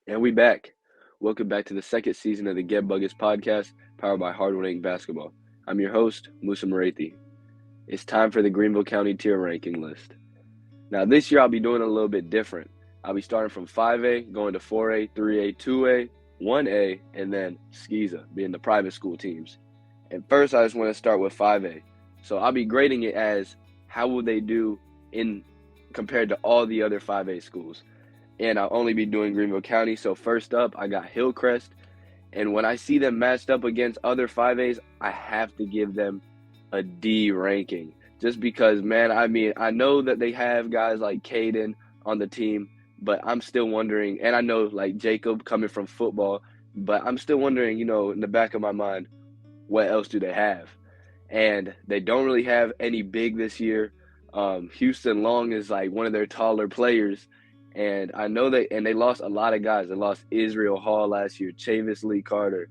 And we back. Welcome back to the second season of the Get Buggets podcast, powered by Hardwood Basketball. I'm your host, Musa Marathi. It's time for the Greenville County tier ranking list. Now, this year I'll be doing a little bit different. I'll be starting from 5A, going to 4A, 3A, 2A, 1A, and then SCISA, being the private school teams. And first, I just want to start with 5A. So I'll be grading it as how will they do in compared to all the other 5A schools. And I'll only be doing Greenville County. So first up, I got Hillcrest. And when I see them matched up against other 5As, I have to give them a D ranking. Just because, man, I know that they have guys like Caden on the team, but I'm still wondering, and I know like Jacob coming from football, but I'm still wondering, in the back of my mind, what else do they have? And they don't really have any big this year. Houston Long is like one of their taller players. And I know they lost a lot of guys. They lost Israel Hall last year, Chavis Lee Carter,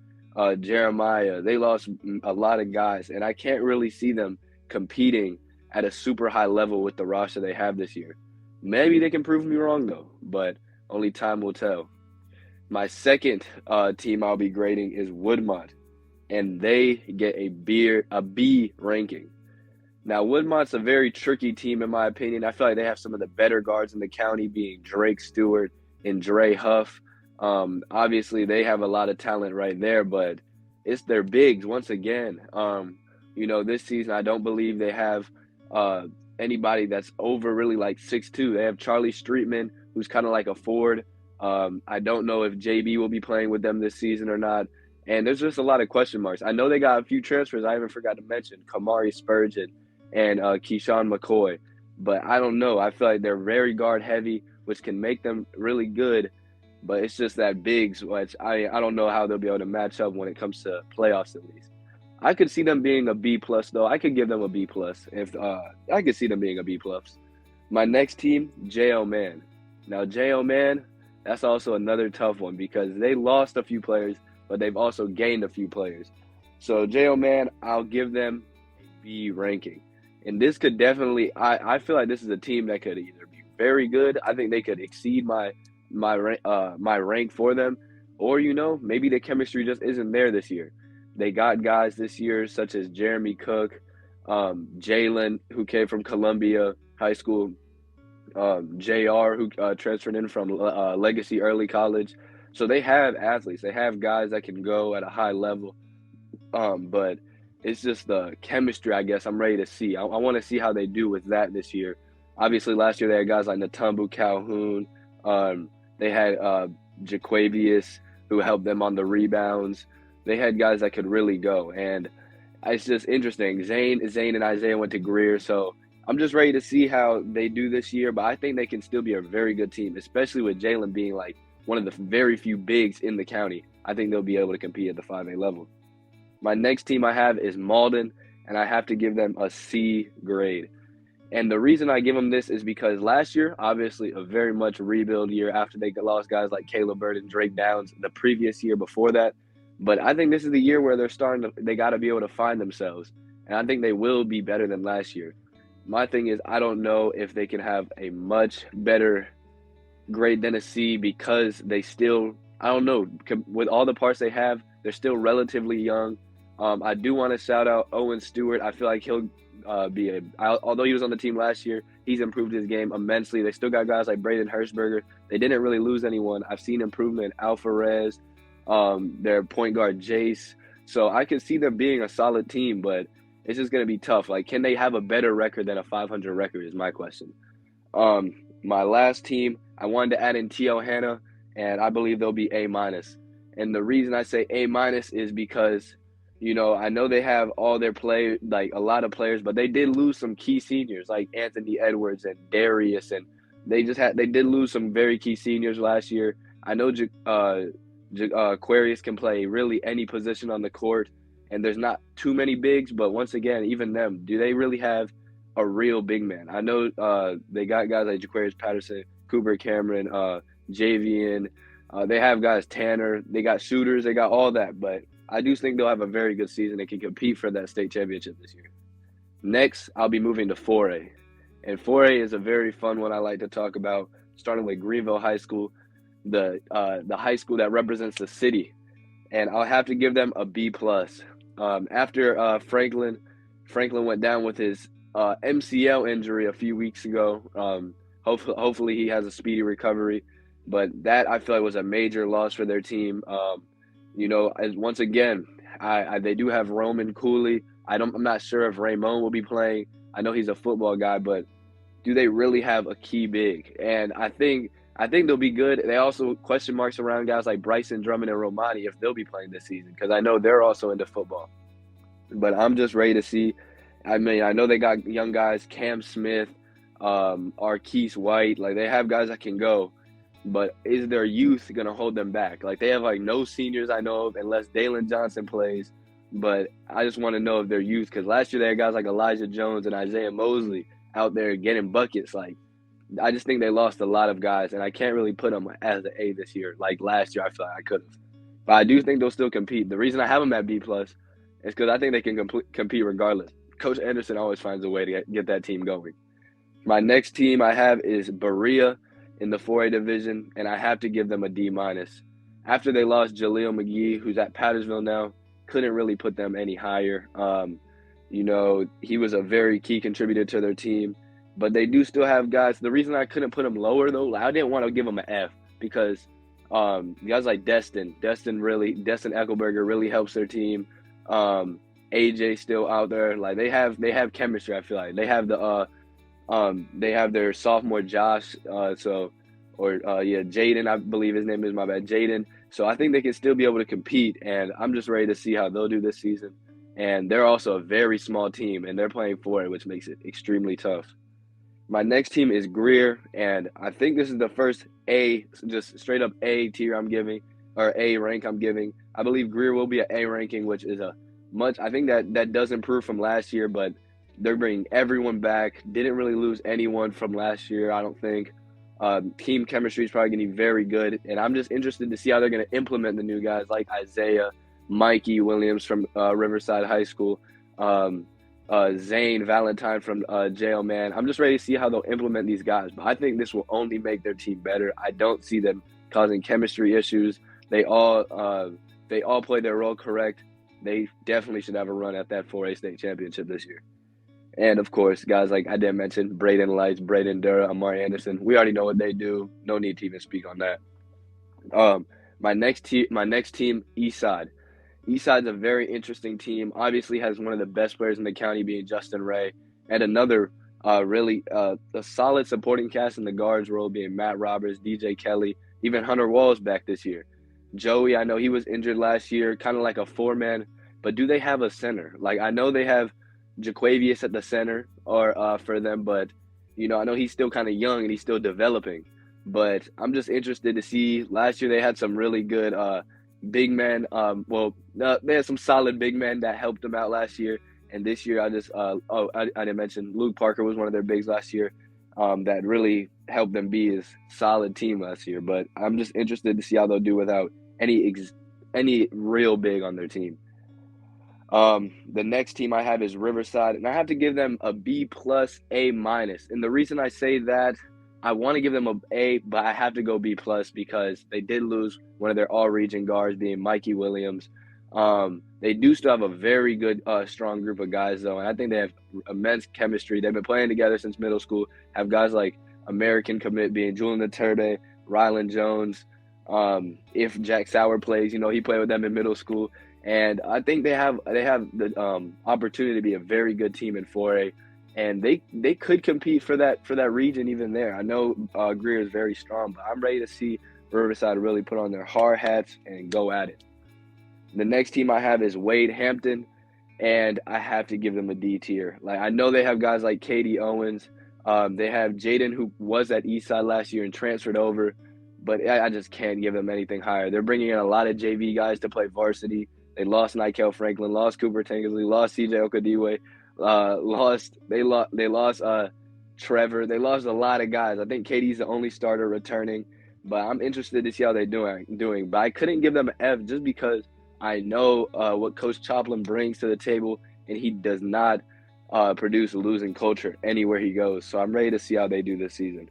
Jeremiah. They lost a lot of guys. And I can't really see them competing at a super high level with the roster they have this year. Maybe they can prove me wrong, though, but only time will tell. My second team I'll be grading is Woodmont, and they get a B ranking. Now, Woodmont's a very tricky team, in my opinion. I feel like they have some of the better guards in the county, being Drake Stewart and Dre Huff. Obviously, they have a lot of talent right there, but it's their bigs once again. This season, I don't believe they have anybody that's over really like 6'2". They have Charlie Streetman, who's kind of like a forward. I don't know if JB will be playing with them this season or not. And there's just a lot of question marks. I know they got a few transfers I even forgot to mention, Kamari Spurgeon and Keyshawn McCoy. But I don't know. I feel like they're very guard heavy, which can make them really good. But it's just that bigs, which I don't know how they'll be able to match up when it comes to playoffs at least. I could see them being a B plus though. I could give them a B plus if I could see them being a B plus. My next team, J.O. Man. Now J.O. Man, that's also another tough one because they lost a few players, but they've also gained a few players. So J.O. Man, I'll give them a B ranking. And this could definitely, I feel like this is a team that could either be very good. I think they could exceed my rank for them, or maybe the chemistry just isn't there this year. They got guys this year such as Jeremy Cook, Jalen, who came from Columbia High School, Jr., who transferred in from Legacy Early College. So they have athletes. They have guys that can go at a high level. But it's just the chemistry, I guess, I'm ready to see. I want to see how they do with that this year. Obviously, last year they had guys like Natumbu Calhoun. They had Jaquavius, who helped them on the rebounds. They had guys that could really go. And it's just interesting. Zane and Isaiah went to Greer, so I'm just ready to see how they do this year. But I think they can still be a very good team, especially with Jalen being like one of the very few bigs in the county. I think they'll be able to compete at the 5A level. My next team I have is Malden, and I have to give them a C grade. And the reason I give them this is because last year, obviously, a very much rebuild year after they lost guys like Caleb Bird and Drake Downs the previous year before that. But I think this is the year where they got to be able to find themselves. And I think they will be better than last year. My thing is, I don't know if they can have a much better grade than a C because they still, I don't know, with all the parts they have, they're still relatively young. I do want to shout out Owen Stewart. I feel like he'll although he was on the team last year, he's improved his game immensely. They still got guys like Braden Hirschberger. They didn't really lose anyone. I've seen improvement in Alvarez, their point guard Jace. So I can see them being a solid team, but it's just going to be tough. Like, can they have a better record than a 500 record is my question. My last team, I wanted to add in T.O. Hanna, and I believe they'll be A-. And the reason I say A- is because I know they have all their like a lot of players, but they did lose some key seniors like Anthony Edwards and Darius, and they did lose some very key seniors last year. I know Aquarius can play really any position on the court, and there's not too many bigs, but once again, even them, do they really have a real big man? I know they got guys like Jaquarius Patterson, Cooper Cameron, Javian. They have guys, Tanner. They got shooters. They got all that, but I do think they'll have a very good season and can compete for that state championship this year. Next, I'll be moving to 4A. And 4A is a very fun one I like to talk about, starting with Greenville High School. the high school that represents the city, and I'll have to give them a B plus. After Franklin went down with his MCL injury a few weeks ago. Hopefully he has a speedy recovery, but that I feel like was a major loss for their team. Once again, they do have Roman Cooley. I'm not sure if Raymond will be playing. I know he's a football guy, but do they really have a key big? And I think they'll be good. They also question marks around guys like Bryson Drummond and Romani if they'll be playing this season, because I know they're also into football. But I'm just ready to see. I mean, I know they got young guys, Cam Smith, Arquise White. Like, they have guys that can go, but is their youth going to hold them back? Like, they have, like, no seniors I know of unless Dalen Johnson plays. But I just want to know if their youth, because last year they had guys like Elijah Jones and Isaiah Mosley out there getting buckets. Like, I just think they lost a lot of guys, and I can't really put them as an A this year. Like last year, I feel like I could have. But I do think they'll still compete. The reason I have them at B+ is because I think they can compete regardless. Coach Anderson always finds a way to get that team going. My next team I have is Berea in the 4A division, and I have to give them a D-. After they lost Jaleel McGee, who's at Pattersville now, couldn't really put them any higher. He was a very key contributor to their team. But they do still have guys. The reason I couldn't put them lower, though, I didn't want to give them an F because guys like Destin Eckelberger really helps their team. AJ still out there. Like, they have chemistry. I feel like they have their sophomore Josh. Jaden, I believe his name is, my bad, Jaden. So I think they can still be able to compete, and I'm just ready to see how they'll do this season. And they're also a very small team, and they're playing for it, which makes it extremely tough. My next team is Greer, and I think this is the first A, just straight up A tier I'm giving, or A rank I'm giving. I believe Greer will be an A ranking, which is I think that does improve from last year, but they're bringing everyone back. Didn't really lose anyone from last year, I don't think. Team chemistry is probably going to be very good, and I'm just interested to see how they're going to implement the new guys like Isaiah, Mikey Williams from Riverside High School, Zane Valentine from jail, man. I'm just ready to see how they'll implement these guys. But I think this will only make their team better. I don't see them causing chemistry issues. They all play their role correct. They definitely should have a run at that 4A state championship this year. And, of course, guys like I didn't mention, Braden Lights, Braden Dura, Amari Anderson. We already know what they do. No need to even speak on that. My next team, Eastside. Eastside's a very interesting team. Obviously has one of the best players in the county being Justin Ray, and another really a solid supporting cast in the guards role being Matt Roberts, DJ Kelly, even Hunter Walls back this year. Joey, I know he was injured last year, kind of like a four-man, but do they have a center? Like, I know they have Jaquavius at the center for them, but, I know he's still kind of young and he's still developing. But I'm just interested to see. Last year they had some really good big men. They had some solid big men that helped them out last year. And this year I didn't mention Luke Parker was one of their bigs last year that really helped them be a solid team last year. But I'm just interested to see how they'll do without any real big on their team. The next team I have is Riverside, and I have to give them a B+, A-. And the reason I say that, I want to give them an A, but I have to go B+ because they did lose one of their all-region guards, being Mikey Williams. They do still have a very good, strong group of guys, though, and I think they have immense chemistry. They've been playing together since middle school, have guys like American commit being Julian Turbe, Rylan Jones. If Jack Sauer plays, he played with them in middle school. And I think they have the opportunity to be a very good team in 4A, and they could compete for that region even there. I know Greer is very strong, but I'm ready to see Riverside really put on their hard hats and go at it. The next team I have is Wade Hampton, and I have to give them a D tier. Like, I know they have guys like Katie Owens. They have Jaden, who was at Eastside last year and transferred over, but I just can't give them anything higher. They're bringing in a lot of JV guys to play varsity. They lost Nikel Franklin, lost Cooper Tangley, lost CJ Okadiwe, they lost Trevor. They lost a lot of guys. I think Katie's the only starter returning, but I'm interested to see how they're doing. But I couldn't give them an F just because I know what Coach Choplin brings to the table, and he does not produce a losing culture anywhere he goes. So I'm ready to see how they do this season.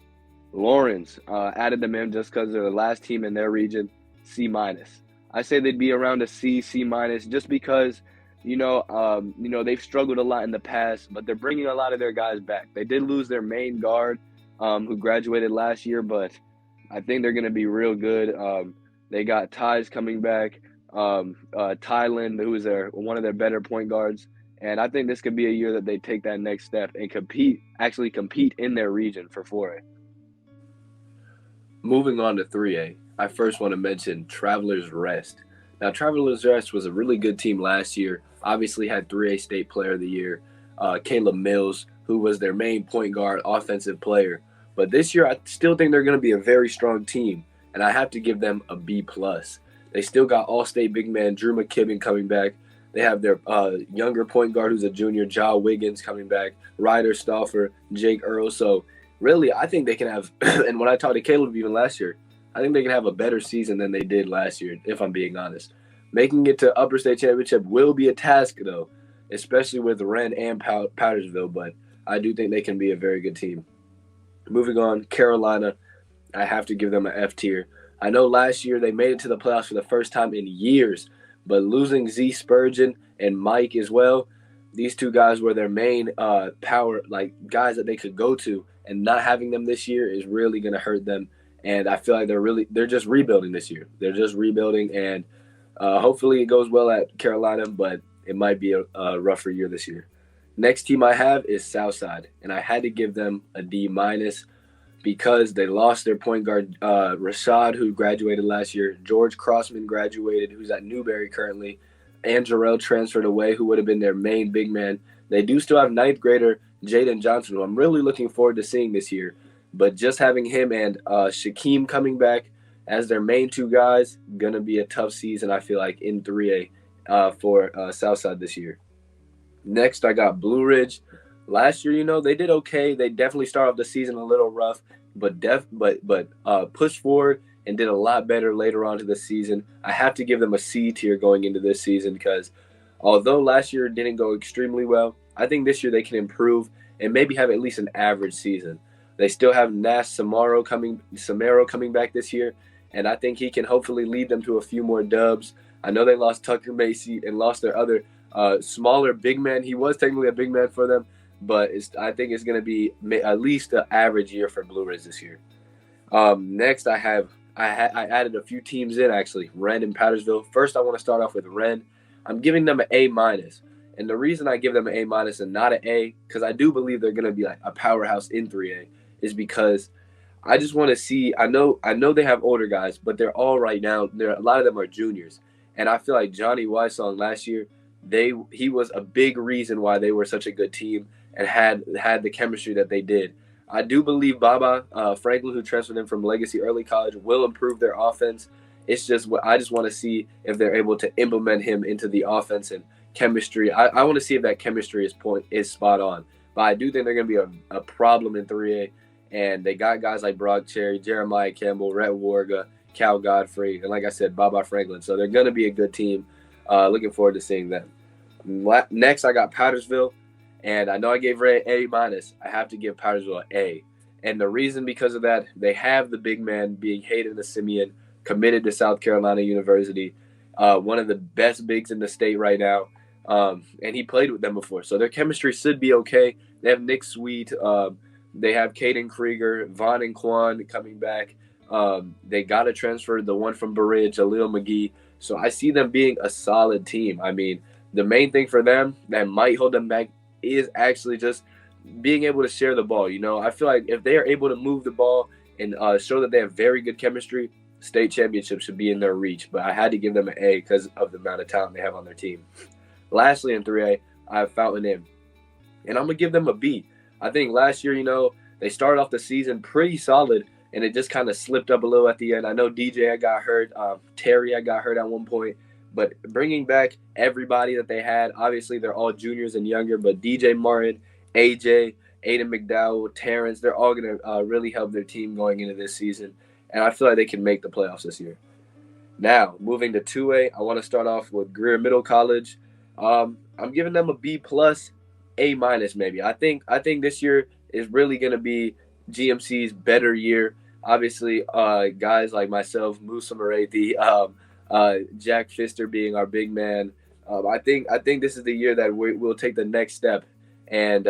Lawrence, added them in just because they're the last team in their region, C minus. I say they'd be around a C minus, just because, they've struggled a lot in the past, but they're bringing a lot of their guys back. They did lose their main guard, who graduated last year, but I think they're going to be real good. They got Ty's coming back, Tylen, who is one of their better point guards. And I think this could be a year that they take that next step and actually compete in their region for 4A. Moving on to 3A, I first want to mention Travelers Rest. Now, Travelers Rest was a really good team last year. Obviously had 3A State Player of the Year, Caleb Mills, who was their main point guard, offensive player. But this year, I still think they're going to be a very strong team, and I have to give them a B+. They still got All-State big man Drew McKibben coming back. They have their younger point guard who's a junior, Ja Wiggins, coming back, Ryder Stauffer, Jake Earl. So, really, I think they can have, and when I talked to Caleb even last year, I think they can have a better season than they did last year, if I'm being honest. Making it to Upper State Championship will be a task, though, especially with Wren and Powdersville, but I do think they can be a very good team. Moving on, Carolina, I have to give them an F tier. I know last year they made it to the playoffs for the first time in years, but losing Z Spurgeon and Mike as well, these two guys were their main power, like guys that they could go to, and not having them this year is really going to hurt them. And I feel like they're just rebuilding this year. They're just rebuilding, and hopefully it goes well at Carolina, but it might be a rougher year this year. Next team I have is Southside, and I had to give them a D- because they lost their point guard, Rashad, who graduated last year. George Crossman graduated, who's at Newberry currently. And Jarrell transferred away, who would have been their main big man. They do still have ninth grader Jaden Johnson, who I'm really looking forward to seeing this year. But just having him and Shaquem coming back as their main two guys, going to be a tough season, I feel like, in 3A for Southside this year. Next, I got Blue Ridge. Last year, they did okay. They definitely started off the season a little rough, but pushed forward and did a lot better later on to the season. I have to give them a C tier going into this season because although last year didn't go extremely well, I think this year they can improve and maybe have at least an average season. They still have Nash Samaro coming back this year, and I think he can hopefully lead them to a few more dubs. I know they lost Tucker Macy and lost their other smaller big man. He was technically a big man for them, but I think it's going to be at least an average year for Blue Ridge this year. Next, I added a few teams in, actually, Wren and Powdersville. First, I want to start off with Wren. I'm giving them an A-. And the reason I give them an A- and not an A, because I do believe they're going to be like a powerhouse in 3A, is because I just want to see – I know they have older guys, but they're all right now – a lot of them are juniors. And I feel like Johnny Wysong last year, he was a big reason why they were such a good team and had the chemistry that they did. I do believe Baba Franklin, who transferred in from Legacy Early College, will improve their offense. It's just I just want to see if they're able to implement him into the offense and chemistry. I want to see if that chemistry is spot on. But I do think they're going to be a problem in 3A. And they got guys like Brock Cherry, Jeremiah Campbell, Rhett Warga, Cal Godfrey, and like I said, Baba Franklin. So they're going to be a good team. Looking forward to seeing them. Next, I got Powdersville. And I know I gave Ray A-. I have to give Powdersville an A. And the reason because of that, they have the big man being Hayden Simeon, committed to South Carolina University, one of the best bigs in the state right now. And he played with them before. So their chemistry should be okay. They have Nick Sweet. They have Caden Krieger, Vaughn and Quan coming back. They got to transfer the one from Burridge, Jaleel McGee. So I see them being a solid team. I mean, the main thing for them that might hold them back is actually just being able to share the ball. I feel like if they are able to move the ball and show that they have very good chemistry, state championship should be in their reach. But I had to give them an A because of the amount of talent they have on their team. Lastly, in 3A, I have Fountain Inn. And I'm going to give them a B. I think last year, they started off the season pretty solid, and it just kind of slipped up a little at the end. I know DJ got hurt. Terry got hurt at one point. But bringing back everybody that they had, obviously they're all juniors and younger, but DJ Martin, AJ, Aiden McDowell, Terrence, they're all going to really help their team going into this season. And I feel like they can make the playoffs this year. Now, moving to 2A, I want to start off with Greer Middle College. I'm giving them a B+, A- maybe. I think this year is really going to be GMC's better year. Obviously, guys like myself, Musa Moretti, Jack Pfister being our big man. I think this is the year that we'll take the next step, and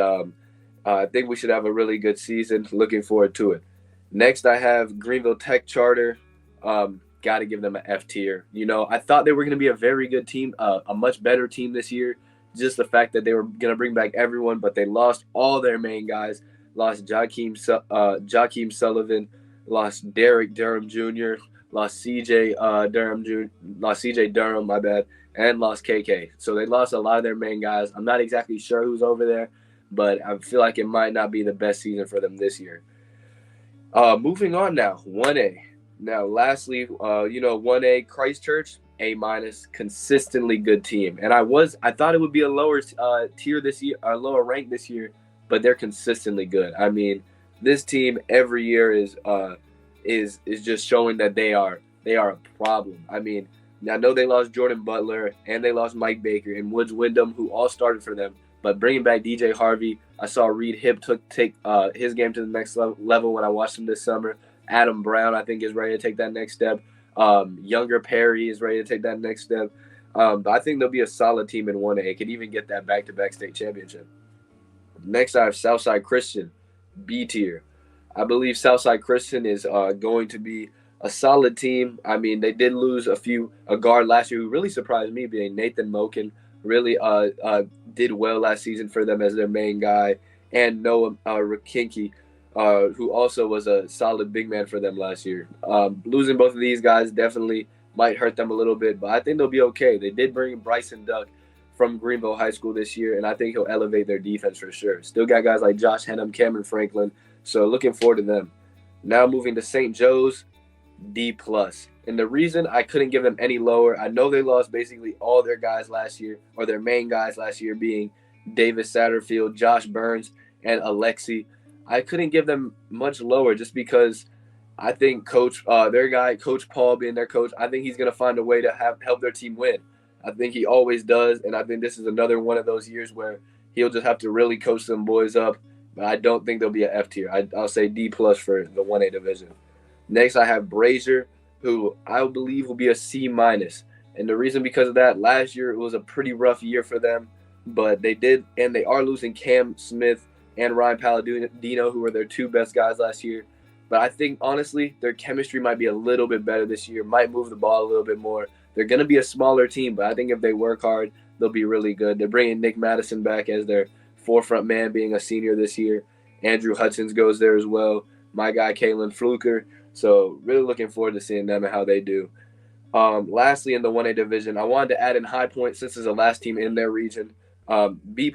I think we should have a really good season. Looking forward to it. Next, I have Greenville Tech Charter. Got to give them an F tier. I thought they were going to be a very good team, a much better team this year. Just the fact that they were going to bring back everyone, but they lost all their main guys. Lost Jakeem Sullivan, lost Derek Durham Jr., lost CJ Durham, my bad, and lost KK. So they lost a lot of their main guys. I'm not exactly sure who's over there, but I feel like it might not be the best season for them this year. Moving on now, 1A. Now, lastly, 1A Christchurch, A-, consistently good team. And I thought it would be a lower tier this year, a lower rank this year, but they're consistently good. I mean, this team every year is just showing that they are a problem. I mean, I know they lost Jordan Butler and they lost Mike Baker and Woods Wyndham, who all started for them. But bringing back DJ Harvey, I saw Reed Hipp take his game to the next level when I watched him this summer. Adam Brown, I think, is ready to take that next step. Younger Perry is ready to take that next step. But I think they'll be a solid team in 1A. Could even get that back-to-back state championship. Next, I have Southside Christian, B tier. I believe Southside Christian is going to be a solid team. I mean, they did lose a guard last year who really surprised me, being Nathan Moken. Really did well last season for them as their main guy, and Noah Rakinki, who also was a solid big man for them last year. Losing both of these guys definitely might hurt them a little bit, but I think they'll be okay. They did bring Bryson Duck from Greenville High School this year, and I think he'll elevate their defense for sure. Still got guys like Josh Henham, Cameron Franklin, so looking forward to them. Now moving to St. Joe's, D+. And the reason I couldn't give them any lower, I know they lost basically all their guys last year, or their main guys last year, being Davis Satterfield, Josh Burns, and Alexi. I couldn't give them much lower just because I think Coach Paul being their coach, I think he's going to find a way to help their team win. I think he always does, and I think this is another one of those years where he'll just have to really coach some boys up. But I don't think they'll be an F tier. I'll say D+ for the 1A division. Next, I have Brazier, who I believe will be a C-. And the reason because of that, last year it was a pretty rough year for them, but they are losing Cam Smith and Ryan Palladino, who were their two best guys last year. But I think, honestly, their chemistry might be a little bit better this year, might move the ball a little bit more. They're going to be a smaller team, but I think if they work hard, they'll be really good. They're bringing Nick Madison back as their forefront man, being a senior this year. Andrew Hudson's goes there as well. My guy, Kalen Fluker. So really looking forward to seeing them and how they do. Lastly, in the 1A division, I wanted to add in High Point since it's the last team in their region. B+.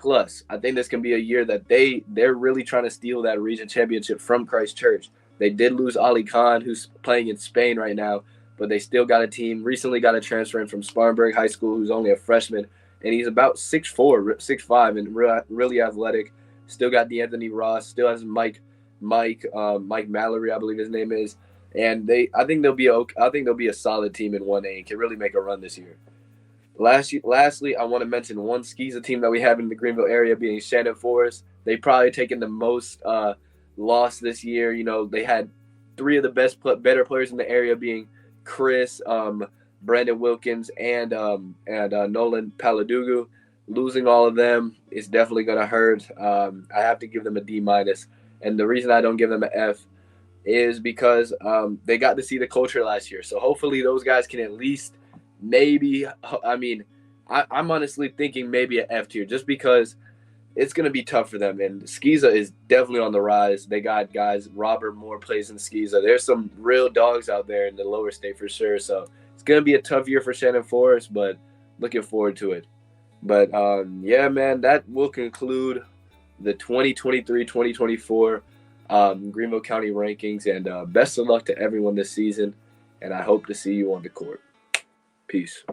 I think this can be a year that they're really trying to steal that region championship from Christchurch. They did lose Ali Khan, who's playing in Spain right now, but they still got a team. Recently got a transfer in from Spartanburg High School, who's only a freshman, and he's about 6'4", 6'5", and really athletic. Still got DeAnthony Ross. Still has Mike Mallory, I believe his name is. And I think they'll be a solid team in 1A and can really make a run this year. Lastly, I want to mention one Skeeza team that we have in the Greenville area, being Shannon Forest. They probably taken the most loss this year. You know, they had three of the better players in the area, being Chris, Brandon Wilkins, and Nolan Paladugu. Losing all of them is definitely going to hurt. I have to give them a D-. And the reason I don't give them an F is because they got to see the culture last year. So hopefully those guys can at least I'm honestly thinking maybe an F tier just because it's going to be tough for them. And Skeeza is definitely on the rise. They got guys, Robert Moore plays in Skeeza. There's some real dogs out there in the lower state for sure. So it's going to be a tough year for Shannon Forest, but looking forward to it. But, yeah, man, that will conclude the 2023-2024 Greenville County rankings. And best of luck to everyone this season. And I hope to see you on the court. Peace.